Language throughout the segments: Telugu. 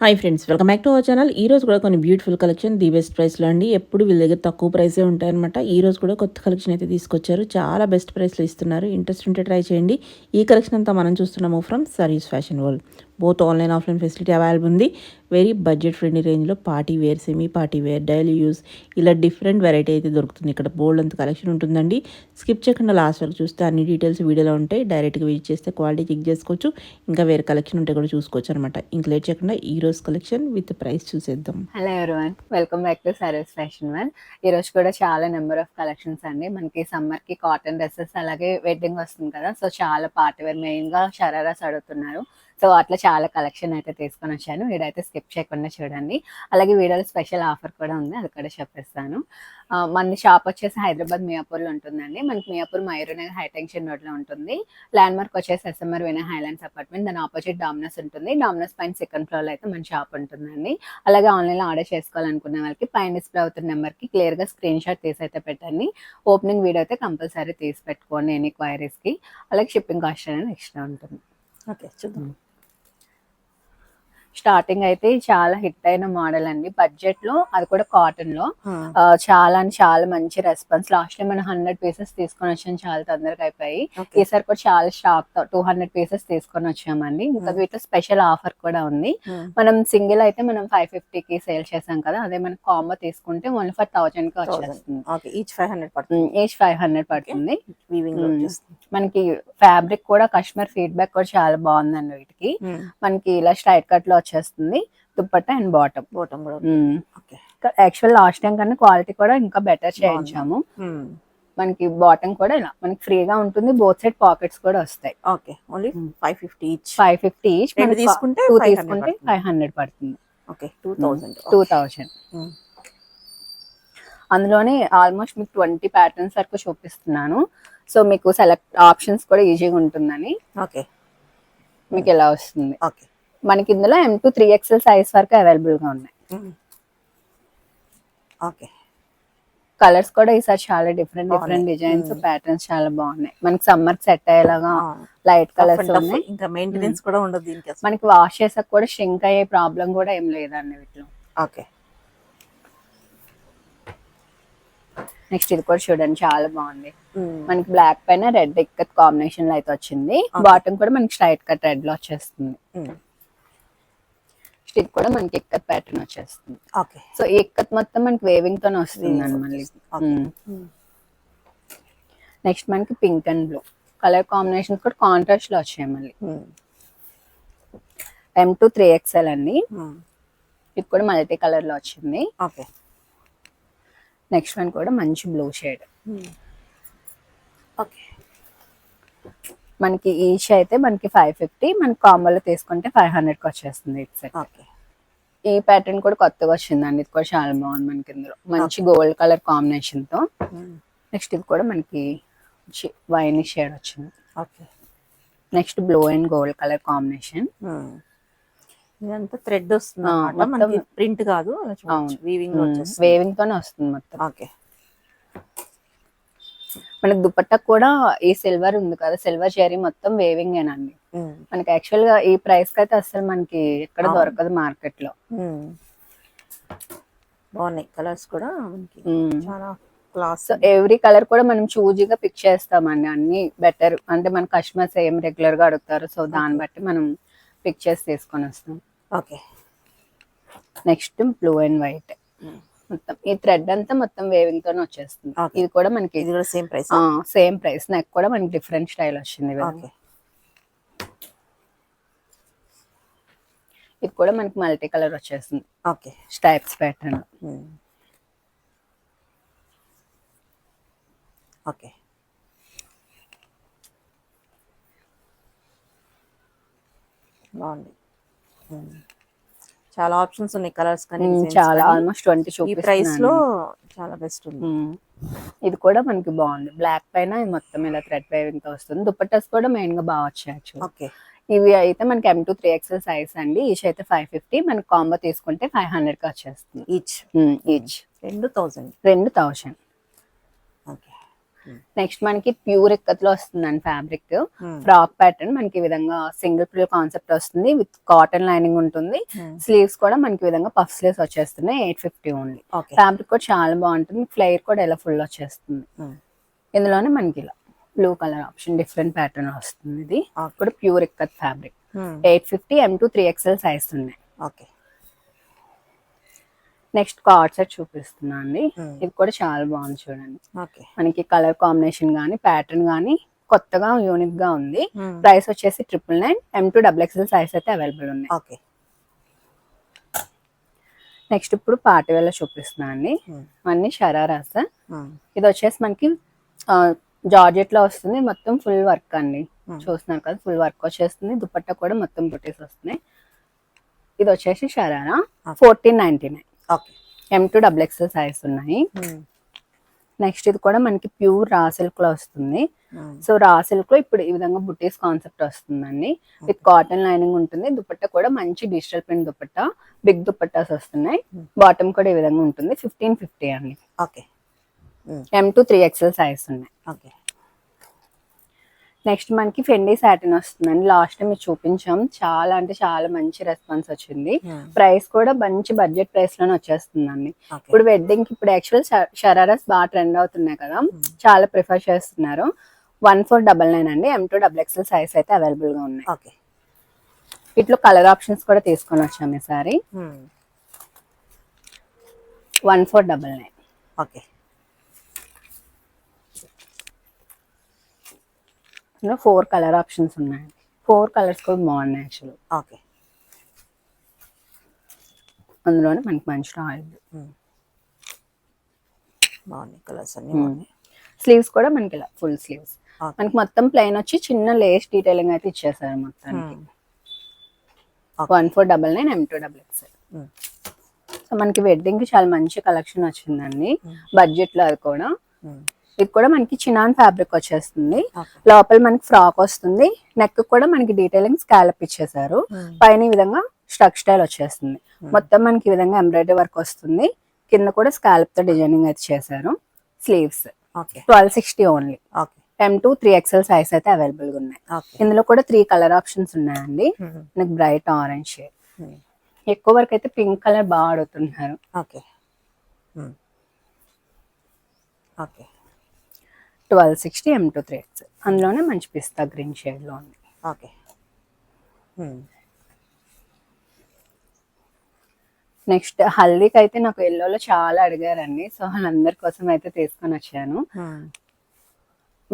Hi friends, welcome back to our channel. ఈ రోజు కూడా కొన్ని బ్యూటిఫుల్ కలెక్షన్ ది బెస్ట్ ప్రైస్లో అండి. ఎప్పుడు వీళ్ళ దగ్గర తక్కువ ప్రైసే ఉంటాయన్నమాట. ఈ రోజు కూడా కొత్త కలెక్షన్ అయితే తీసుకొచ్చారు. చాలా బెస్ట్ ప్రైస్లో ఇస్తున్నారు. ఇంట్రెస్ట్ ఉంటే ట్రై చేయండి. ఈ కలెక్షన్ అంతా మనం చూస్తున్నాము from Sarees fashion world. Both online offline facility available ఉంది. వెరీ బడ్జెట్ ఫ్రెండ్లీ రేంజ్లో party wear, semi party wear, daily use ఇలా డిఫరెంట్ వెరైటీ అయితే దొరుకుతుంది. ఇక్కడ బోల్డ్ అంత కలెక్షన్ ఉంటుందండి. స్కిప్ చేయకుండా లాస్ట్ వరకు చూస్తే అన్ని డీటెయిల్స్ వీడియోలో ఉంటాయి. డైరెక్ట్గా విజిట్ చేస్తే క్వాలిటీ చెక్ చేసుకోవచ్చు. ఇంకా వేరే కలెక్షన్ ఉంటే కూడా చూసుకోవచ్చు అనమాట. ఇంక లేట్ చేయకుండా ఈ రోజు కలెక్షన్ విత్ ప్రైస్ చూసేద్దాం. Hello everyone, welcome back to Sarees fashion one. ఈ రోజు కూడా చాలా నెంబర్ ఆఫ్ కలెక్షన్స్ అండి. మనకి సమ్మర్ కి కాటన్ డ్రెస్సెస్, అలాగే వెడ్డింగ్ వస్తుంది కదా, సో చాలా పార్టీ వేర్, మెయిన్ గా షరారాస్ అడుగుతున్నారు. సో అట్లా చాలా కలెక్షన్ అయితే తీసుకొని వచ్చాను. వీడైతే స్కిప్ చేయకుండా చూడండి. అలాగే వీడియోలో స్పెషల్ ఆఫర్ కూడా ఉంది, అది కూడా చెప్పేస్తాను. మన షాప్ వచ్చేసి హైదరాబాద్ మియాపూర్లో ఉంటుందండి. మనకి మియాపూర్ మయూరనగర్ హైటెన్షన్ రోడ్లో ఉంటుంది. ల్యాండ్ మార్క్ వచ్చేసి ఎస్ఎంఆర్ వినయ్ హైలాండ్స్ అపార్ట్మెంట్, దాని ఆపోజిట్ డామినోస్ ఉంటుంది. డామినోస్ పైన సెకండ్ ఫ్లోర్లో అయితే మన షాప్ ఉంటుందండి. అలాగే ఆన్లైన్లో ఆర్డర్ చేసుకోవాలనుకునే వాళ్ళకి పైన డిస్ప్లే అవుతున్న నెంబర్కి క్లియర్గా స్క్రీన్ షాట్ తీసి అయితే పెట్టండి. ఓపెనింగ్ వీడియో అయితే కంపల్సరీ తీసి పెట్టుకోండి ఎనీ క్వైరీస్కి. అలాగే షిప్పింగ్ కాస్ట్ అనేది ఎక్స్ట్రా ఉంటుంది. ఓకే, చూద్దాం. స్టార్టింగ్ అయితే చాలా హిట్ అయిన మోడల్ అండి, బడ్జెట్ లో, అది కూడా కాటన్ లో. చాలా అంటే చాలా మంచి రెస్పాన్స్. లాస్ట్ టైం మనం 100 పీసెస్ తీసుకొని వచ్చాం, చాలా తొందరగా అయిపోయి. ఈసారి కూడా చాలా స్టాక్ తో 200 పీసెస్ తీసుకొని వచ్చామండి. ఇంకా వీటిలో స్పెషల్ ఆఫర్ కూడా ఉంది. మనం సింగిల్ అయితే మనం 550 కి సేల్ చేసాం కదా, అదే మనం కాంబో తీసుకుంటే ఓన్లీ ఫర్ 1000 కి వచ్చేస్తుంది. ఈచ్ 500 పడుతుంది. ఈచ్ 500 పడుతుంది. మనకి ఫ్యాబ్రిక్ కూడా కస్టమర్ ఫీడ్బ్యాక్ కూడా చాలా బాగుందండి. వీటికి మనకి ఇలా స్ట్రైట్ కట్ లో వచ్చేస్తుంది, dupatta and bottom. Actual last time కన్నా క్వాలిటీ కూడా ఇంకా బెటర్ చేయించాము. మనకి బాటమ్ కూడా ఇలా మనకి ఫ్రీగా ఉంటుంది. బోత్ సైడ్ పాకెట్స్ కూడా వస్తాయి. Okay, only 550 each. 550 ఈచ్. తీసుకుంటే 500 పడుతుంది. ఓకే, 2000. అందులోనే ఆల్మోస్ట్ మీకు 20 ప్యాటర్న్స్ వరకు చూపిస్తున్నాను. సో మీకు సెలెక్ట్ ఆప్షన్స్ కూడా ఈజీగా ఉంటుందని. ఓకే, మీకు ఎలా వస్తుంది. ఓకే, మనకి ఇందులో M2 3XL సైజ్ వరకు అవైలబుల్ గా ఉన్నాయి. ఓకే, కలర్స్ కూడా ఈసారి చాలా డిఫరెంట్ డిజైన్స్, ప్యాటర్న్స్ చాలా బాగున్నాయి. మనకి సమ్మర్ సెట్ అయ్యేలాగా లైట్ కలర్స్ ఉన్నాయి. ఇంకా మెయింటెనెన్స్ కూడా ఉండదు దీనికి. మనకి వాష్ చేసాక కూడా షింక్ అయ్యే ప్రాబ్లం కూడా ఏం లేదండి వీటిలో. ఓకే, నెక్స్ట్ ఇది కూడా చూడండి, చాలా బాగుంది. మనకి బ్లాక్ పైన రెడ్ ఇక్కత్ కాంబినేషన్ లో అయితే వచ్చింది. బాటమ్ కూడా మనకి స్ట్రైట్ కట్ రెడ్ లో వచ్చేస్తుంది. స్టిక్ కూడా మనకి ఇక్కత్ ప్యాటర్న్ వచ్చేస్తుంది. ఓకే, సో ఈ ఇక్కత్ మొత్తం మనకి వేవింగ్ తోనే వస్తుంది అండి. మళ్ళీ నెక్స్ట్ మనకి pink and blue colour combination కూడా కాంట్రాస్ట్ లో వచ్చాయి. మళ్ళీ M2 3XL అండి. ఇది కూడా మల్టీ కలర్ లో వచ్చింది. ఓకే, నెక్స్ట్ వన్ కూడా మంచి బ్లూ షేడ్. ఓకే, మనకి ఈచ్ అయితే మనకి 550, మనకి కాంబోలో తీసుకుంటే 500 కి వచ్చేస్తుంది. It's okay. ఈ ప్యాటర్న్ కూడా కొత్తగా వచ్చిందండి, ఇది కూడా చాలా బాగుంది. మనకి ఇందులో మంచి గోల్డ్ కలర్ కాంబినేషన్ తో. నెక్స్ట్ ఇది కూడా మనకి వైన్ షేడ్ వచ్చింది. Okay, next blue and gold colour combination. ఇదంతా థ్రెడ్ వస్తుంది, ప్రింట్ కాదు, వేవింగ్ తోనే వస్తుంది మొత్తం. ఓకే, మనకి దుపట్టా కూడా ఈ సిల్వర్ ఉంది కదా, సిల్వర్ జెరీ మొత్తం వేవింగ్ ఏనండి. మనకి యాక్చువల్ గా ఈ ప్రైస్ కి అయితే అసలు మనకి ఎక్కడ దొరకదు మార్కెట్ లో. బాగున్నాయి కలర్స్ కూడా చాలా క్లాస్. ఎవ్రీ కలర్ కూడా మనం చూజీగా పిక్ చేస్తామండి. అన్ని బెటర్ అంటే మన కస్టమర్స్ ఏం రెగ్యులర్ గా అడుగుతారు, సో దాన్ని బట్టి మనం పిక్ చేసి తీసుకొని వస్తాం. Okay, next blue and white మొత్తం ఈ థ్రెడ్ అంతా మొత్తం వేవింగ్ తోనే వచ్చేస్తుంది. ఇది కూడా మనకి సేమ్ ప్రైస్. నెక్ కూడా మనకి డిఫరెంట్ స్టైల్ వచ్చింది. ఇది కూడా మనకి మల్టీ కలర్ వచ్చేస్తుంది. Okay, స్టైప్స్ pattern. ఓకే, బాగుంది. చాలా ఆప్షన్స్ ఉన్నాయి కలర్స్ కానీ, చాలా ఆల్మోస్ట్ 20 ఈ ప్రైస్ లో చాలా బెస్ట్ ఉంది. ఇది కూడా మనకి బాగుంది, బ్లాక్ పైన మొత్తం ఇలా థ్రెడ్ వేవింగ్ తో వస్తుంది. దుపట్టాస్ కూడా మెయిన్ గా బాగా వచ్చాయి. ఓకే, ఇవి అయితే మనకి M2 3XL సైజ్ అండి. ఈచ్ అయితే 550, మనకి కాంబో తీసుకుంటే 500 కి వచ్చేస్తుంది. ఈచ్ 2000. ఓకే, నెక్స్ట్ మనకి ప్యూర్ ఇక్కత్లో వస్తుందండి ఫ్యాబ్రిక్. ఫ్రాక్ ప్యాటర్న్ మనకి ఈ విధంగా సింగిల్ ప్రిల్ కాన్సెప్ట్ వస్తుంది, విత్ కాటన్ లైనింగ్ ఉంటుంది. స్లీవ్స్ కూడా మనకి ఈ విధంగా పఫ్ స్లీవ్స్ వచ్చేస్తున్నాయి. 850 ఓన్లీ. ఫ్యాబ్రిక్ కూడా చాలా బాగుంటుంది. ఫ్లేర్ కూడా ఇలా ఫుల్ వచ్చేస్తుంది. ఇందులోనే మనకి ఇలా blue colour option different pattern వస్తుంది. ఇది కూడా pure ikat fabric. 850 M2 3XL size ఉన్నాయి. ఓకే. నెక్స్ట్ కార్డ్ సెట్ చూపిస్తున్నా అండి. ఇది కూడా చాలా బాగుంది చూడండి. మనకి కలర్ కాంబినేషన్ గానీ ప్యాటర్న్ గానీ కొత్తగా యూనిక్ గా ఉంది. ప్రైస్ వచ్చేసి 999. M2 XXL సైజ్ అయితే అవైలబుల్ ఉన్నాయి. ఓకే. నెక్స్ట్ ఇప్పుడు పార్టీ వేర్ లో చూపిస్తున్నా అండి. అన్ని షరారాస్. ఇది వచ్చేసి మనకి జార్జెట్ లో వస్తుంది. మొత్తం ఫుల్ వర్క్ అండి. చూస్తున్నారు కదా, ఫుల్ వర్క్ వచ్చేస్తుంది. దుపట్టా కూడా మొత్తం బుటీస్ వస్తున్నాయి. ఇది వచ్చేసి షరారా 1499. M2 XXL సైజ్ ఉన్నాయి. నెక్స్ట్ ఇది కూడా మనకి ప్యూర్ రా సిల్క్ లో వస్తుంది. సో రా సిల్క్ లో ఇప్పుడు ఈ విధంగా బుటీస్ కాన్సెప్ట్ వస్తుందండి. విత్ కాటన్ లైనింగ్ ఉంటుంది. దుపట్టా కూడా మంచి digital print dupatta, big dupattas వస్తున్నాయి. బాటమ్ కూడా ఈ విధంగా ఉంటుంది. 1550 అండి. ఓకే. M2 3XL సైజ్ ఉన్నాయి. ఓకే. నెక్స్ట్ మనకి ఫెండీ సాటిన్ వస్తుందండి. లాస్ట్ టైం మీకు చూపించాం, చాలా అంటే చాలా మంచి రెస్పాన్స్ వచ్చింది. ప్రైస్ కూడా మంచి బడ్జెట్ ప్రైస్ లోనే వచ్చేస్తుందండి. ఇప్పుడు వెడ్డింగ్ కి ఇప్పుడు యాక్చువల్ షరారాస్ బాగా ట్రెండ్ అవుతున్నాయి కదా, చాలా ప్రిఫర్ చేస్తున్నారు. 1499 అండి. M2 XXL సైజ్ అయితే అవైలబుల్ గా ఉన్నాయి. ఇట్లా కలర్ ఆప్షన్స్ కూడా తీసుకొని వచ్చాము ఈసారి. 1499. ఓకే. 4 కలర్ ఆప్షన్స్ ఉన్నాయి. 4 కలర్స్ కూడా బాగున్నాయి యాక్చువల్. ఓకే. అందులోనే మనకి మంచి రాయల్ బాగున్నాయి కలర్స్ అన్ని. స్లీవ్స్ కూడా మనకి ఇలా ఫుల్ స్లీవ్స్. మనకి మొత్తం ప్లెయిన్ వచ్చి చిన్న లేస్ డీటెయిలింగ్ అయితే ఇచ్చేసారు మొత్తానికి. 1499 M2 XXL. సో మనకి వెడ్డింగ్ కి చాలా మంచి కలెక్షన్ వచ్చిందండి, బడ్జెట్ లో. అది కూడా ఇది కూడా మనకి చినాన్ ఫ్యాబ్రిక్ వచ్చేస్తుంది. లోపల మనకి ఫ్రాక్ వస్తుంది. నెక్ కూడా మనకి డీటెయిలింగ్ స్కాలప్ ఇచ్చేసారు. పైన ఈ విధంగా స్ట్రక్ స్టైల్ వచ్చేస్తుంది. మొత్తం మనకి ఈ విధంగా ఎంబ్రాయిడరీ వర్క్ వస్తుంది. కింద కూడా స్కాలప్ తో డిజైనింగ్ అయితే చేశారు. Sleeves 1260 only. M2 3XL size అయితే అవైలబుల్ గా ఉన్నాయి. ఇందులో కూడా 3 కలర్ ఆప్షన్స్ ఉన్నాయండి. మనకి బ్రైట్ ఆరెంజ్ షేడ్. ఎక్కువ వరకు అయితే పింక్ కలర్ బాగా అడుగుతున్నారు. 1260 M2 3XL. అందులోనే మంచి పిస్తా గ్రీన్ షేడ్ లో ఉంది. ఓకే. నెక్స్ట్ హల్దీకి అయితే నాకు ఎల్లోలో చాలా అడిగారండి. సో వాళ్ళందరి కోసం అయితే తీసుకొని వచ్చాను.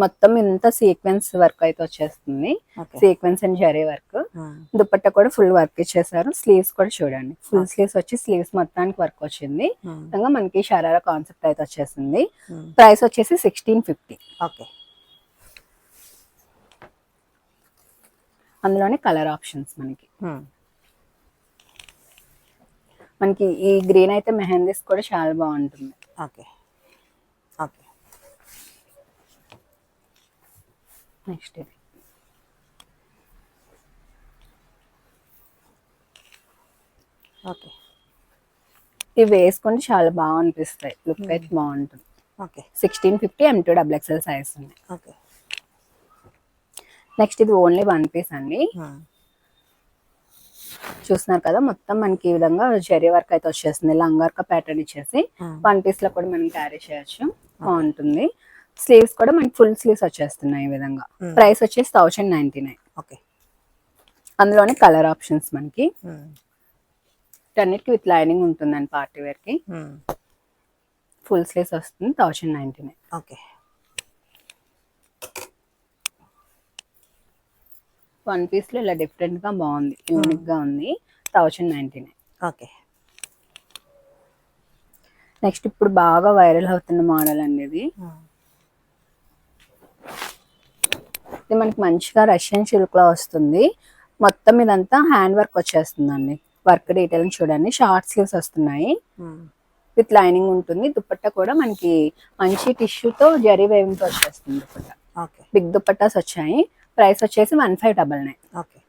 మొత్తం ఇంత సీక్వెన్స్ వర్క్ అయితే వచ్చేస్తుంది. Sequence and zari work. Dupatta కూడా ఫుల్ వర్క్ ఇచ్చేసారు. స్లీవ్స్ కూడా చూడండి, ఫుల్ స్లీవ్స్ వచ్చి స్లీవ్స్ మొత్తానికి వర్క్ వచ్చింది. విధంగా మనకి షరారా కాన్సెప్ట్ అయితే వచ్చేసింది. ప్రైస్ వచ్చేసి 1650. ఓకే. అందులోనే కలర్ ఆప్షన్స్ మనకి ఈ గ్రీన్ అయితే మెహందీస్ కూడా చాలా బాగుంటుంది. ఓకే. ఓకే. నెక్స్ట్ ఇది ఓకే. ఇవి వేసుకుంటే చాలా బాగా అనిపిస్తాయి. లుక్ అయితే బాగుంటుంది. ఓకే. 1650 M2 XXL సైజ్ ఉంది. ఓకే. నెక్స్ట్ ఇది ఓన్లీ 1 పీస్ అండి. చూస్తున్నారు కదా, మొత్తం మనకి ఈ విధంగా జరీ వర్క్ అయితే వచ్చేస్తుంది. లంగార్క ప్యాటర్న్ ఇచ్చేసి 1 పీస్ లో కూడా మనం క్యారీ చేయొచ్చు. బాగుంటుంది. స్లీవ్స్ కూడా మనకి ఫుల్ స్లీవ్స్ వచ్చేస్తున్నాయి ఈ విధంగా. ప్రైస్ వచ్చేసి 1099. ఓకే. అందులోనే కలర్ ఆప్షన్స్ మనకి అన్నిటికి విత్ లైనింగ్ ఉంటుందండి. పార్టీ వేర్ కి ఫుల్ స్లీవ్స్ వస్తుంది. 1099. ఓకే. 1 పీస్ లో ఇలా డిఫరెంట్ గా బాగుంది, యూనిక్ గా ఉంది. 1099. ఓకే. నెక్స్ట్ ఇప్పుడు బాగా వైరల్ అవుతున్న మోడల్ అండి ఇది. ఇది మనకి మంచిగా రష్యన్ సిల్క్ లో వస్తుంది. మొత్తం ఇదంతా హ్యాండ్ వర్క్ వచ్చేస్తుందండి. వర్క్ డీటెయిలింగ్ చూడండి. షార్ట్ స్లీవ్స్ వస్తున్నాయి. విత్ లైనింగ్ ఉంటుంది. దుపట్టా కూడా మనకి మంచి టిష్యూతో జరీ వేవింగ్ తో వచ్చేస్తుంది దుపట్టా. బిగ్ దుపట్టాస్ వచ్చాయి. ప్రైస్ వచ్చేసి 1599. ఓకే.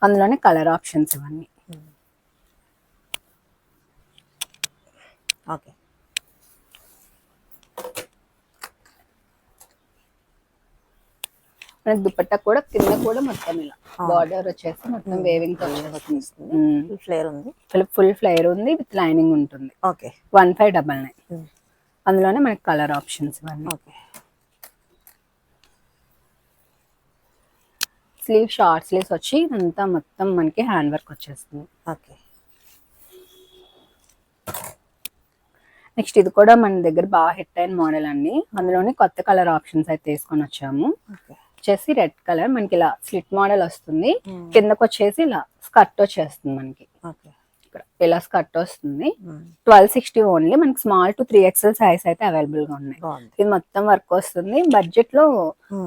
అందులోనే కలర్ ఆప్షన్స్ ఇవన్నీ. ఓకే. మనకి దుపట్టా కూడా కింద కూడా మొత్తం ఇలా బార్డర్ వచ్చేసి మొత్తం వేవింగ్ తో వచ్చేస్తుంది. ఫ్లేర్ ఉంది, ఫుల్ ఫ్లేర్ ఉంది, విత్ లైనింగ్ ఉంటుంది. ఓకే 1599. అందులోనే మనకి కలర్ ఆప్షన్స్ ఇవన్నీ. ఓకే. స్లీవ్ షార్ట్ స్లీవ్స్ వచ్చి ఇదంతా మొత్తం మనకి హ్యాండ్ వర్క్ వచ్చేస్తుంది. ఓకే. నెక్స్ట్ ఇది కూడా మన దగ్గర బాగా హిట్ అయిన మోడల్ అండి. అందులోనే కొత్త కలర్ ఆప్షన్స్ అయితే తీసుకొని వచ్చాము. వచ్చేసి రెడ్ కలర్ మనకి ఇలా స్లిట్ మోడల్ వస్తుంది, కిందకు వచ్చేసి ఇలా స్కర్ట్ వచ్చేస్తుంది మనకి. ఇక్కడ ఇలా స్కర్ట్ వస్తుంది. 1260 ఓన్లీ. మనకి స్మాల్ టు 3XL సైజ్ అయితే అవైలబుల్ గా ఉన్నాయి. ఇది మొత్తం వర్క్ వస్తుంది. బడ్జెట్ లో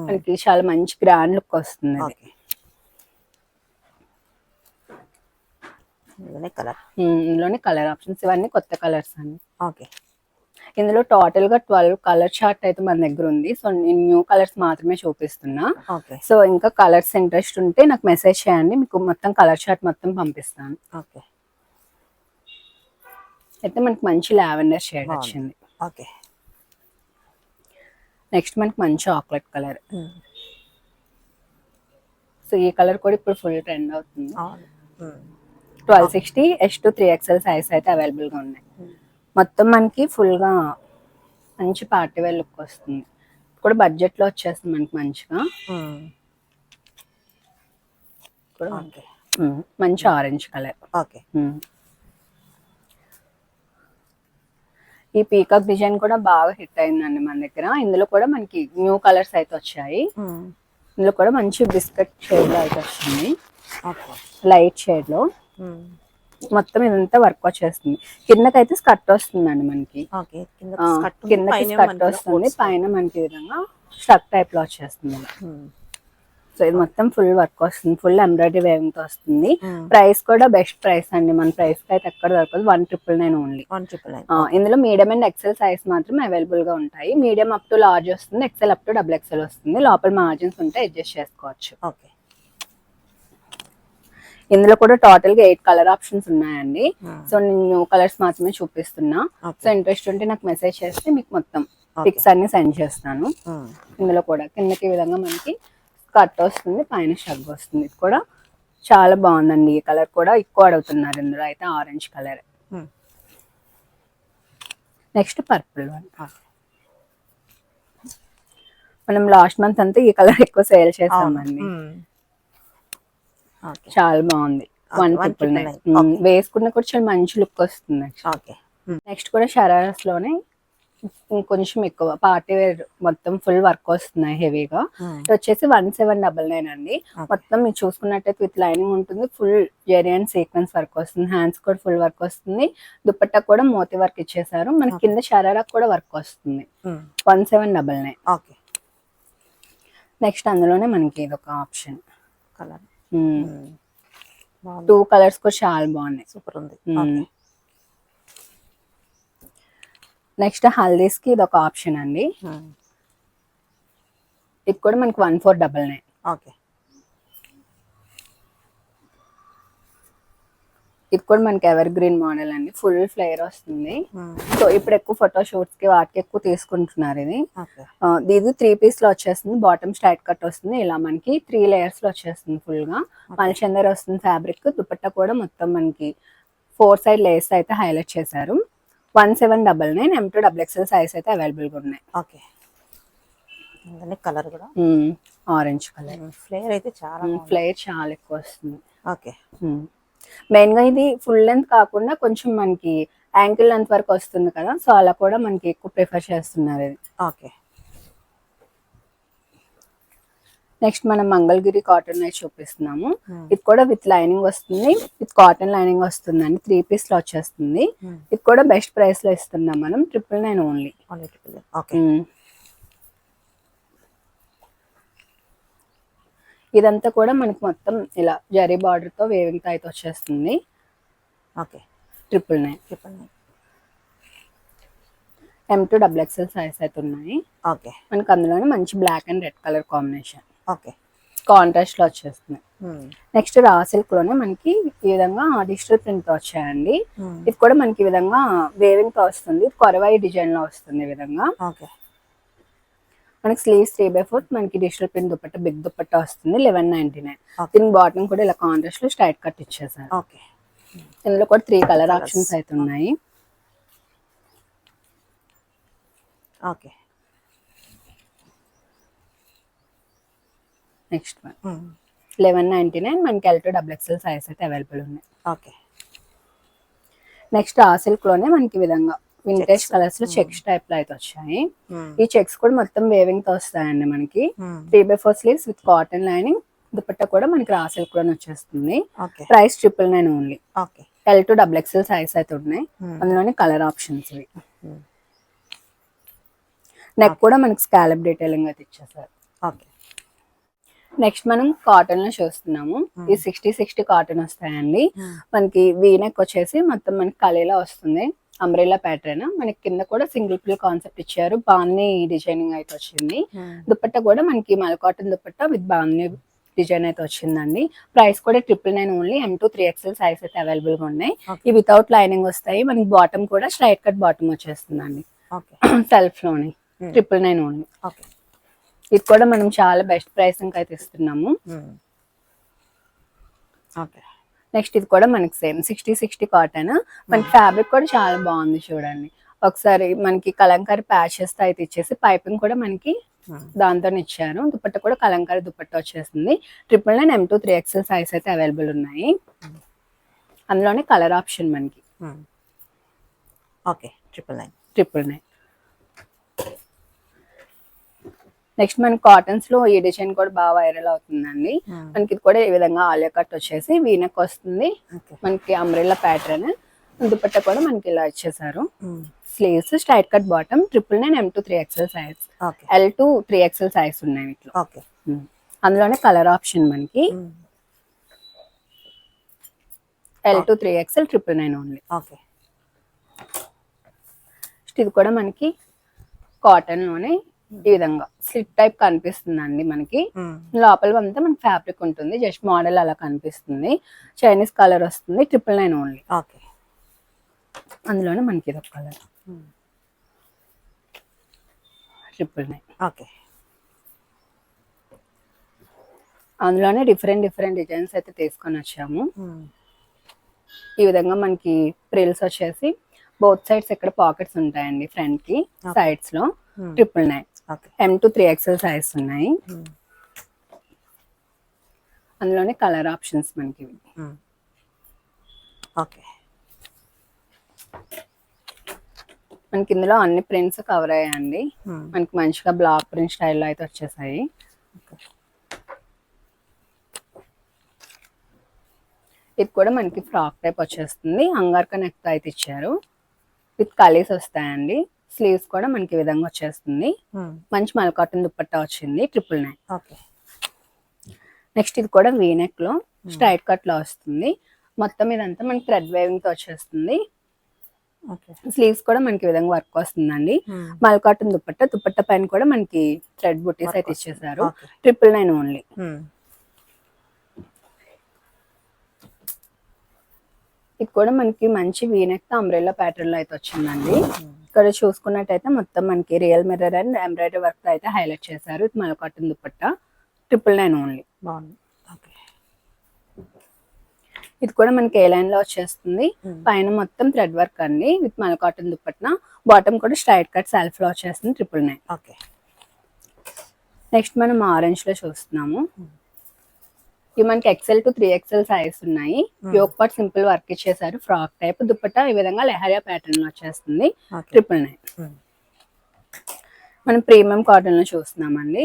మనకి చాలా మంచి గ్రాండ్ లుక్ వస్తుంది. ఇందులోనే కలర్ ఆప్షన్స్ ఇవన్నీ కొత్త కలర్స్ అండి. ఓకే. ఇందులో టోటల్ గా 12 కలర్ చార్ట్ అయితే మన దగ్గర ఉంది. సో నేను న్యూ కలర్స్ మాత్రమే చూపిస్తున్నా. సో ఇంకా కలర్స్ ఇంట్రెస్ట్ ఉంటే నాకు మెసేజ్ చేయండి, మీకు మొత్తం కలర్ చార్ట్ మొత్తం పంపిస్తాను. ఓకే. అయితే మనకి మంచి లావెండర్ షేడ్ వచ్చింది. ఓకే. నెక్స్ట్ మనకి మంచి చాక్లెట్ కలర్. సో ఈ కలర్ కూడా ఇప్పుడు ఫుల్ ట్రెండ్ అవుతుంది. 1260 S to 3XL సైజ్ అయితే అవైలబుల్ గా ఉన్నాయి. మొత్తం మనకి ఫుల్ గా మంచి పార్టీ వేర్ లుక్ వస్తుంది. కూడా బడ్జెట్ లో వచ్చేస్తుంది మనకి మంచిగా. మంచి ఆరెంజ్ కలర్. ఓకే. ఈ పీకాక్ డిజైన్ కూడా బాగా హిట్ అయిందండి మన దగ్గర. ఇందులో కూడా మనకి న్యూ కలర్స్ అయితే వచ్చాయి. ఇందులో కూడా మంచి బిస్కెట్ షేడ్ లో అయితే వచ్చింది, లైట్ షేడ్ లో. మొత్తం ఇదంతా వర్క్ వచ్చేస్తుంది. కిందకైతే స్కర్ట్ వస్తుందండి మనకి. కిందకి స్కర్ట్ వస్తుంది, పైన మనకి విధంగా స్టక్ టైప్ లో వచ్చేస్తుంది. సో ఇది మొత్తం ఫుల్ వర్క్ వస్తుంది, ఫుల్ ఎంబ్రాయిడరీ వేవింగ్ తో వస్తుంది. ప్రైస్ కూడా బెస్ట్ ప్రైస్ అండి. మన ప్రైస్ కి అయితే ఎక్కడ దొరకదు. 1999 ఓన్లీ. ఇందులో మీడియం అండ్ ఎక్సెల్ సైజ్ మాత్రం అవైలబుల్ గా ఉంటాయి. మీడియం అప్ టు లార్జ్ వస్తుంది, ఎక్సెల్ అప్ టు XXL వస్తుంది. లోపల మార్జిన్స్ ఉంటే అడ్జస్ట్ చేసుకోవచ్చు. ఓకే. ఇందులో కూడా టోటల్ గా 8 కలర్ ఆప్షన్స్ ఉన్నాయండి. సో నేను న్యూ కలర్స్ మాత్రమే చూపిస్తున్నా. సో ఇంట్రెస్ట్ ఉంటే నాకు మెసేజ్ చేస్తే మీకు మొత్తం పిక్స్ అన్ని సెండ్ చేస్తాను. ఇందులో కూడా కిందకి విధంగా మనకి కట్ వస్తుంది, పైన షగ్ వస్తుంది. ఇది కూడా చాలా బాగుందండి. ఈ కలర్ కూడా ఎక్కువ అడుగుతున్నారు ఇందులో అయితే, orange colour. Next purple one. మనం లాస్ట్ మంత్ అంతా ఈ కలర్ ఎక్కువ సేల్ చేసామండి. చాలా బాగుంది. 199. వేసుకున్న కూడా చాలా మంచి లుక్ వస్తుంది. నెక్స్ట్ కూడా షరారాస్ లోనే ఇంకొంచెం ఎక్కువ పార్టీ వేర్ మొత్తం ఫుల్ వర్క్ వస్తున్నాయి హెవీగా. ఇది వచ్చేసి 1799 అండి. మొత్తం మీరు చూసుకున్నట్టయితే విత్ లైనింగ్ ఉంటుంది, full zari and sequence work వస్తుంది. హ్యాండ్స్ కూడా ఫుల్ వర్క్ వస్తుంది. దుపట్టా కూడా మోతీ వర్క్ ఇచ్చేసారు. మనకి కింద షరారా కూడా వర్క్ వస్తుంది. 1799. నెక్స్ట్ అందులోనే మనకి ఇది ఒక ఆప్షన్ కలర్. 2 కలర్స్ కూడా చాలా బాగున్నాయి, సూపర్ ఉంది. నెక్స్ట్ హల్దీస్ కి ఇది ఒక ఆప్షన్ అండి. ఇది కూడా మనకి 1499. ఓకే. ఇది కూడా మనకి ఎవర్ గ్రీన్ మోడల్ అండి, ఫుల్ ఫ్లేర్ వస్తుంది. సో ఇప్పుడు ఎక్కువ ఫోటో షూట్స్ కి వాటికి ఎక్కువ తీసుకుంటున్నారు. ఇది 3 పీస్ లో వచ్చేస్తుంది. బాటమ్ స్ట్రైట్ కట్ వస్తుంది. ఇలా మనకి 3 లేయర్స్ లో వచ్చేస్తుంది. ఫుల్ గా మల్చందర్ వస్తుంది ఫ్యాబ్రిక్. దుపట్టా కూడా మొత్తం మనకి 4 సైడ్ లేయర్స్ అయితే హైలైట్ చేశారు. 1799. M to XXL సైజ్ అయితే అవైలబుల్ గా ఉన్నాయి. ఓకే. కలర్ కూడా ఆరెంజ్ కలర్. ఫ్లేర్ అయితే ఫ్లేర్ చాలా ఎక్కువ వస్తుంది. ఓకే. మెయిన్ గా ఇది ఫుల్ లెంత్ కాకుండా కొంచెం మనకి యాంకిల్ లెంత్ వరకు వస్తుంది కదా, సో అలా కూడా మనకి ఎక్కువ ప్రిఫర్ చేస్తున్నారు ఇది. ఓకే. నెక్స్ట్ మనం మంగళగిరి కాటన్ అయితే చూపిస్తున్నాము. ఇది కూడా విత్ లైనింగ్ వస్తుంది, విత్ కాటన్ లైనింగ్ వస్తుందండి. 3 పీస్ లో వచ్చేస్తుంది. ఇది కూడా బెస్ట్ ప్రైస్ లో ఇస్తున్నాం మనం, 999 ఓన్లీ. ఇదంతా కూడా మనకి మొత్తం ఇలా జరీ బార్డర్ తో వేవింగ్ తో అయితే వచ్చేస్తుంది. Okay. 999. M to XXL size అయితే ఉన్నాయి. ఓకే. మనకి అందులోనే మంచి black and red colour combination. Okay. Contrast లో వచ్చేస్తుంది. నెక్స్ట్ రా సిల్క్ లోనే మనకి ఈ విధంగా డిజిటల్ ప్రింట్ తో వచ్చాయండి. ఇది కూడా మనకి ఈ విధంగా వేవింగ్ తో వస్తుంది. కొరవాయి డిజైన్ లో వస్తుంది ఈ విధంగా. మనకి స్లీవ్స్ 3/4 మనకి digital print dupatta big dupatta వస్తుంది 1199. Okay. దీని బాటమ్ కూడా ఇలా కాంట్రాస్ట్ లో స్ట్రైట్ కట్ ఇచ్చేసారు. ఓకే. ఇందులో కూడా 3 కలర్ ఆప్షన్స్ అయితే ఉన్నాయి. ఓకే. నెక్స్ట్ వన్ 1199 మనకి L2 XXL సైజ్ అయితే అవైలబుల్ ఉన్నాయి. ఓకే. నెక్స్ట్ ఆ సిల్క్ లోనే మనకి ఈ విధంగా వింటేజ్ కలర్స్ లో చెక్స్ టైప్ లో అయితే వచ్చాయి. ఈ చెక్స్ కూడా మొత్తం వేవింగ్ తో వస్తాయండి మనకి. 3/4 sleeves with cotton lining dupatta కూడా మనకి రా సిల్క్ లోనే వచ్చేస్తుంది. Price 999 only. L2 XXL size అయితే ఉన్నాయి. అందులోనే కలర్ ఆప్షన్స్ ఇవి. నెక్ కూడా మనకి స్కాలప్ డీటెయిలింగ్ అయితే ఇచ్చేసారు. ఓకే. నెక్స్ట్ మనం కాటన్ లో చూస్తున్నాము. ఈ 60 కాటన్ వస్తాయండి. మనకి వీ నెక్ వచ్చేసి మొత్తం మనకి కలీలా వస్తుంది, అంబ్రెల్లా ప్యాటర్న్. మనకి కింద కూడా సింగిల్ పిల్ కాన్సెప్ట్ ఇచ్చారు, బాగుంది డిజైనింగ్ అయితే వచ్చింది. దుపట్టా కూడా మనకి మల్ కాటన్ దుపట్టా విత్ బాగుంది డిజైన్ అయితే వచ్చిందండి. ప్రైస్ కూడా 999 ఓన్లీ. M2 3XL సైజ్ అయితే అవైలబుల్ గా ఉన్నాయి. ఈ వితౌట్ లైనింగ్ వస్తాయి. మనకి బాటమ్ కూడా స్ట్రైట్ కట్ బాటమ్ వచ్చేస్తుందండి సెల్ఫ్ లోని. 999 ఓన్లీ. ఇది కూడా మనం చాలా బెస్ట్ ప్రైసింగ్ అయితే ఇస్తున్నాము. నెక్స్ట్ ఇది కూడా మనకి సేమ్ 60 కాటన్. మనకి ఫ్యాబ్రిక్ కూడా చాలా బాగుంది చూడండి. ఒకసారి మనకి కలంకారీ ప్యాచెస్ అయితే ఇచ్చేసి పైపింగ్ కూడా మనకి దాంతో ఇచ్చారు. దుపట్టా కూడా కలంకారీ దుపట్టా వచ్చేస్తుంది. 999 M2 3XL సైజ్ అయితే అవైలబుల్ ఉన్నాయి. అందులోనే కలర్ ఆప్షన్ మనకి. ఓకే. 999. నెక్స్ట్ మనకి కాటన్స్ లో ఈ డిజైన్ కూడా బాగా వైరల్ అవుతుందండి. మనకి ఇది కూడా ఈ విధంగా ఆలియా కట్ వచ్చేసి వీనెక్ వస్తుంది. మనకి అంబ్రెల్లా ప్యాటర్న్. దుపట్టా కూడా మనకి ఇలా ఇచ్చేసారు. Sleeves straight cut bottom. 999 M2 3XL size. L2 3XL size ఉన్నాయి వీటిలో. అందులోనే కలర్ ఆప్షన్ మనకి L2 3XL 999 ఓన్లీ. ఇది కూడా మనకి కాటన్ లోనే ఈ విధంగా స్లిట్ టైప్ కనిపిస్తుందండి. మనకి లోపల అంతా మనకి ఫ్యాబ్రిక్ ఉంటుంది, జస్ట్ మోడల్ అలా కనిపిస్తుంది. చైనీస్ కలర్ వస్తుంది. 999 ఓన్లీ. అందులోనే మనకి ఇది ఒక కలర్ 999. అందులోనే డిఫరెంట్ డిజైన్స్ అయితే తీసుకొని వచ్చాము. ఈ విధంగా మనకి ప్రిల్స్ వచ్చేసి బోత్ సైడ్స్ ఇక్కడ పాకెట్స్ ఉంటాయండి, ఫ్రంట్ కి సైడ్స్ లో. 999. M2 3XL సైజ్ ఉన్నాయి. అందులోనే కలర్ ఆప్షన్స్ మనకి. మనకి ఇందులో అన్ని ప్రింట్స్ కవర్ అయ్యాయండి. మనకి మంచిగా బ్లాక్ ప్రింట్ స్టైల్లో అయితే వచ్చేసాయి. ఇది కూడా మనకి ఫ్రాక్ టైప్ వచ్చేస్తుంది. అంగార్కా నెక్ తో అయితే ఇచ్చారు. విత్ కలీస్ వస్తాయండి. స్లీవ్స్ కూడా మనకి ఈ విధంగా వచ్చేస్తుంది. మంచి మల్ కాటన్ దుపట్టా వచ్చింది. 999. నెక్స్ట్ ఇది కూడా వీనెక్ లో స్ట్రైట్ కట్ లో వస్తుంది. మొత్తం ఇదంతా మనకి థ్రెడ్ వేవింగ్ తో వచ్చేస్తుంది. స్లీవ్స్ కూడా మనకి ఈ విధంగా వర్క్ వస్తుందండి. మల్ కాటన్ దుపట్టా పైన కూడా మనకి థ్రెడ్ బుట్టీస్ అయితే ఇచ్చేసారు. 999 ఓన్లీ. ఇది కూడా మనకి మంచి వీనెక్ తో అంబ్రెల్లా ప్యాటర్న్ లో అయితే వచ్చిందండి. ఇక్కడ చూసుకున్నట్టయితే మొత్తం మనకి real mirror and embroidery work తో అయితే హైలైట్ చేశారు. ఇది మల్ కాటన్ దుపట్టా 999 ఓన్లీ. ఇది కూడా మనకి ఏ లైన్ లో వచ్చేస్తుంది. పైన మొత్తం థ్రెడ్ వర్క్ అండి విత్ మల్ కాటన్ దుపట్టా. బాటమ్ కూడా స్ట్రైట్ కట్ సెల్ఫ్ లో వచ్చేస్తుంది. 999. నెక్స్ట్ మనం ఆరెంజ్ లో చూస్తున్నాము. ఇవి మనకి XL to 3XL సైజ్ ఉన్నాయి. యోక్ పార్ట్ సింపుల్ వర్క్ ఇచ్చేసారు. ఫ్రాక్ టైప్ దుపట్టా ఈ విధంగా లెహరియా ప్యాటర్న్ లో వచ్చేస్తుంది. 999. మనం ప్రీమియం కాటన్ లో చూస్తున్నామండి.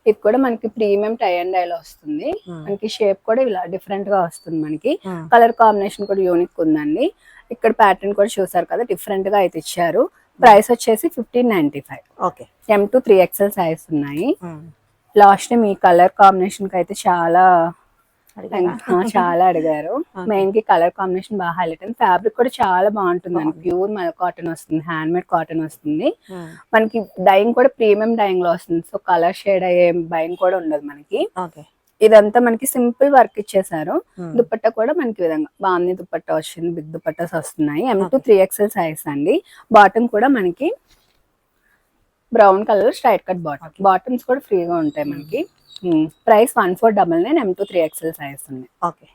ఇది కూడా మనకి ప్రీమియం టై అండ్ డై లో వస్తుంది. మనకి షేప్ కూడా ఇలా డిఫరెంట్ గా వస్తుంది. మనకి కలర్ కాంబినేషన్ కూడా యూనిక్ ఉందండి. ఇక్కడ ప్యాటర్న్ కూడా చూసారు కదా, డిఫరెంట్ గా అయితే ఇచ్చారు. ప్రైస్ వచ్చేసి 1595. M2 3XL సైజ్ ఉన్నాయి. లాస్ట్ టైం ఈ కలర్ కాంబినేషన్ కి అయితే చాలా అడిగారు. మెయిన్ కి కలర్ కాంబినేషన్ బాగా హైలైట్ అయింది. ఫ్యాబ్రిక్ కూడా చాలా బాగుంటుందండి. ప్యూర్ మల్ కాటన్ వస్తుంది, హ్యాండ్ మేడ్ కాటన్ వస్తుంది. మనకి డైయింగ్ కూడా ప్రీమియం డైయింగ్ లో వస్తుంది. సో కలర్ షేడ్ అయ్యే భయం కూడా ఉండదు మనకి. ఇదంతా మనకి సింపుల్ వర్క్ ఇచ్చేసారు. దుపట్టా కూడా మనకి విధంగా బాగుంది దుపట్టా వచ్చింది. బిగ్ దుపట్టాస్ వస్తున్నాయి. M2 3XL సైజ్ అండి. బాటమ్ కూడా మనకి brown colour straight cut bottoms కూడా ఫ్రీగా ఉంటాయి మనకి. ప్రైస్ 1499, M2 3XL సైజ్ ఉంది. ఓకే.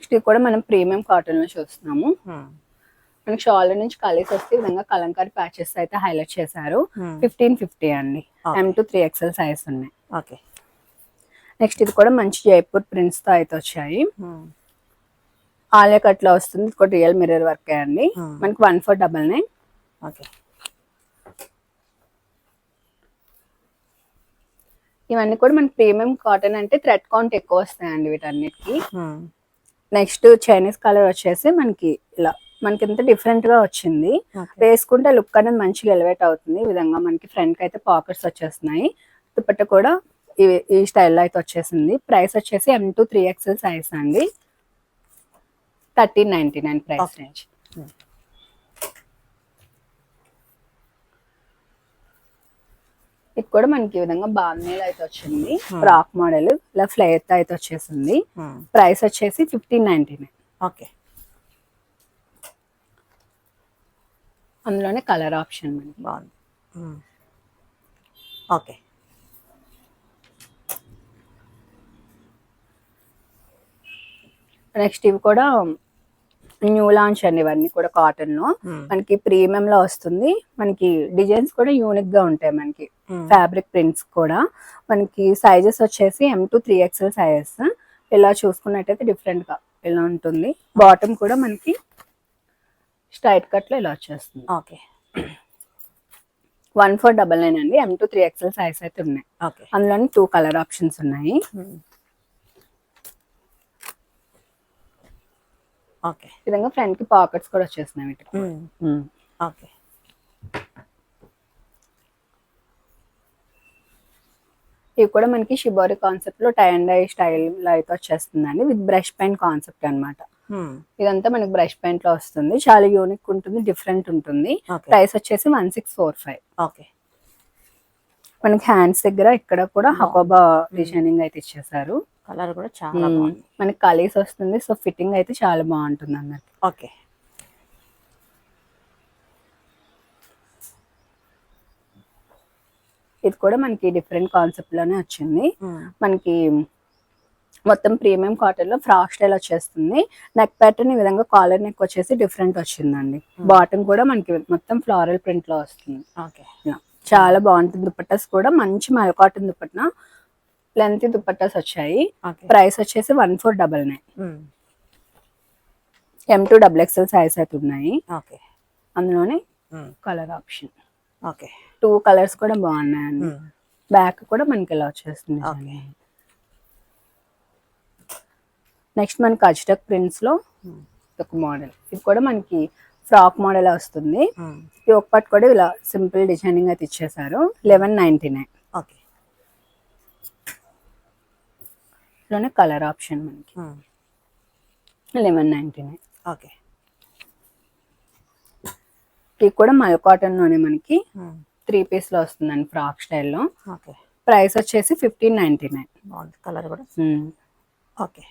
ఇది కూడా మనం ప్రీమియం కాటన్ లో చూస్తున్నాము. మనకి షాల్ నుంచి కలీస్ వస్తే ఈ విధంగా కలంకారీ ప్యాచెస్ అయితే హైలైట్ చేశారు. 1550 అండి. M2 3XL సైజ్ ఉన్నాయి. ఓకే. నెక్స్ట్ ఇది కూడా మంచి జైపూర్ ప్రింట్స్ తో అయితే వచ్చాయి. ఆలియా కట్ లో వస్తుంది. ఇది కూడా రియల్ మిర్రర్ వర్క్ అండి. మనకి 1499. ఓకే. ఇవన్నీ కూడా మనకి ప్రీమియం కాటన్ అంటే థ్రెడ్ కౌంట్ ఎక్కువ వస్తాయండి వీటన్నిటికి. నెక్స్ట్ చైనీస్ కలర్ వచ్చేసి మనకి ఇలా మనకి ఎంత డిఫరెంట్ గా వచ్చింది. వేసుకుంటే లుక్ అనేది మంచిగా ఎలివేట్ అవుతుంది. ఈ విధంగా మనకి ఫ్రంట్ కి అయితే పాకెట్స్ వచ్చేస్తున్నాయి. దుపట్టా కూడా ఈ స్టైల్లో అయితే వచ్చేసింది. ప్రైస్ వచ్చేసి M2 3XL సైజ్ అండి. 1399 ప్రైస్ రేంజ్. ఇది కూడా మనకి ఈ విధంగా బాందీలో అయితే వచ్చింది. ఫ్రాక్ మోడల్ ఇలా ఫ్లేర్ తో అయితే వచ్చేసింది. ప్రైస్ వచ్చేసి 1599. ఓకే. అందులోనే కలర్ ఆప్షన్ మనకి బాగుంది. ఓకే. నెక్స్ట్ ఇవి కూడా న్యూ లాంచ్ అండి. ఇవన్నీ కూడా కాటన్ లో మనకి ప్రీమియం లో వస్తుంది. మనకి డిజైన్స్ కూడా యూనిక్ గా ఉంటాయి. మనకి ఫ్యాబ్రిక్ ప్రింట్స్ కూడా మనకి సైజెస్ వచ్చేసి M2 3XL సైజెస్. ఇలా చూసుకున్నట్టయితే డిఫరెంట్ గా ఇలా ఉంటుంది. బాటమ్ కూడా మనకి స్ట్రైట్ కట్ లో ఇలా వచ్చేస్తుంది. ఓకే. 1499 అండి. M2 3XL సైజ్ అయితే ఉన్నాయి. ఓకే. అందులోని 2 కలర్ ఆప్షన్స్ ఉన్నాయి. ఓకే. ఈ విధంగా ఫ్రంట్ కి పాకెట్స్ కూడా వచ్చేస్తున్నాయి వీటికి. ఓకే. ఇవి కూడా మనకి షిబోరి కాన్సెప్ట్ లో టై అండ్ డై స్టైల్ లో అయితే వచ్చేస్తుందండి. విత్ బ్రష్ పెయింట్ కాన్సెప్ట్ అన్నమాట. ఇదంతా మనకి బ్రష్ పెయింట్ లో వస్తుంది. చాలా యూనిక్ ఉంటుంది, డిఫరెంట్ ఉంటుంది. ప్రైస్ వచ్చేసి 1645. ఓకే. మనకి హ్యాండ్స్ దగ్గర ఇక్కడ కూడా హకోబా డిజైనింగ్ అయితే ఇచ్చేసారు. కలర్ కూడా చాలా బాగుంది. మనకి కలీస్ వస్తుంది. సో ఫిట్టింగ్ అయితే చాలా బాగుంటుంది అన్నట్టు. ఓకే. ఇది కూడా మనకి డిఫరెంట్ కాన్సెప్ట్ లోనే వచ్చింది. మనకి మొత్తం ప్రీమియం కాటన్ లో ఫ్రాక్ స్టైల్ వచ్చేస్తుంది. నెక్ ప్యాటర్న్ ఈ విధంగా కాలర్ నెక్ వచ్చేసి డిఫరెంట్ వచ్చిందండి. బాటమ్ కూడా మనకి మొత్తం ఫ్లోరల్ ప్రింట్ లో వస్తుంది. ఓకే. చాలా బాగుంటుంది. దుపట్టాస్ కూడా మంచి మల్ కాటన్ దుపట్టా, లెంత్ దుపట్టాస్ వచ్చాయి. ప్రైస్ వచ్చేసి 1499. M2 XXL సైజ్ అయితే ఉన్నాయి. ఓకే. అందులోనే కలర్ ఆప్షన్. ఓకే. 2 కలర్స్ కూడా బాగున్నాయండి. బ్యాక్ కూడా మనకి ఇలా వచ్చేస్తుంది. నెక్స్ట్ మనకి అజ్టక్ ప్రింట్స్ లో ఒక మోడల్. ఇది కూడా మనకి ఫ్రాక్ మోడల్ వస్తుంది. ఈ ఒక పార్ట్ కూడా ఇలా సింపుల్ డిజైనింగ్ అయితే ఇచ్చేసారు. 1199. ఓకే. లోనే కలర్ ఆప్షన్ మనకి 1199. ఓకే. ఇది కూడా మల్ కాటన్ లోనే మనకి 3 పీస్ లో వస్తుందండి ఫ్రాక్ స్టైల్లో. ఓకే. ప్రైస్ వచ్చేసి 1599. బాగుంది. కలర్ కూడా. ఓకే.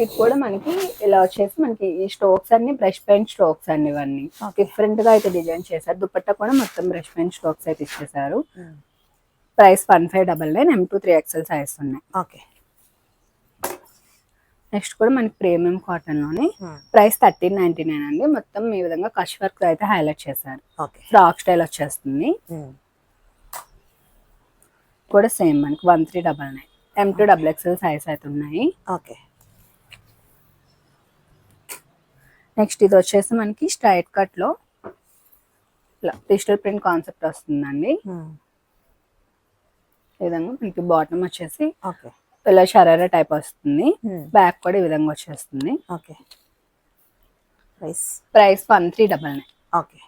ఇది కూడా మనకి ఇలా వచ్చేసి మనకి ఈ స్ట్రోక్స్ అన్ని బ్రష్ పెయింట్ స్ట్రోక్స్ అండి. ఇవన్నీ డిఫరెంట్ గా అయితే డిజైన్ చేశారు. దుపట్టా కూడా మొత్తం బ్రష్ పెయింట్ స్ట్రోక్స్ అయితే ఇచ్చేసారు. ప్రైస్ 1599. M2 3XL సైజ్ ఉన్నాయి. ఓకే. నెక్స్ట్ కూడా మనకి ప్రీమియం కాటన్ లోనే ప్రైస్ 1399 అండి. మొత్తం ఈ విధంగా కష్ వర్క్ అయితే హైలైట్ చేశారు. ఫ్రాక్ స్టైల్ వచ్చేస్తుంది. కూడా సేమ్ మనకి 1399. M2 XXL సైజ్ అయితే ఉన్నాయి. ఓకే. నెక్స్ట్ ఇది వచ్చేసి మనకి స్ట్రైట్ కట్ లో డిజిటల్ ప్రింట్ కాన్సెప్ట్ వస్తుందండి. ఈ విధంగా మనకి బాటమ్ వచ్చేసి ఇలా షరారా టైప్ వస్తుంది. బ్యాక్ కూడా ఈ విధంగా వచ్చేస్తుంది. ఓకే. ప్రైస్ 1399. ఓకే.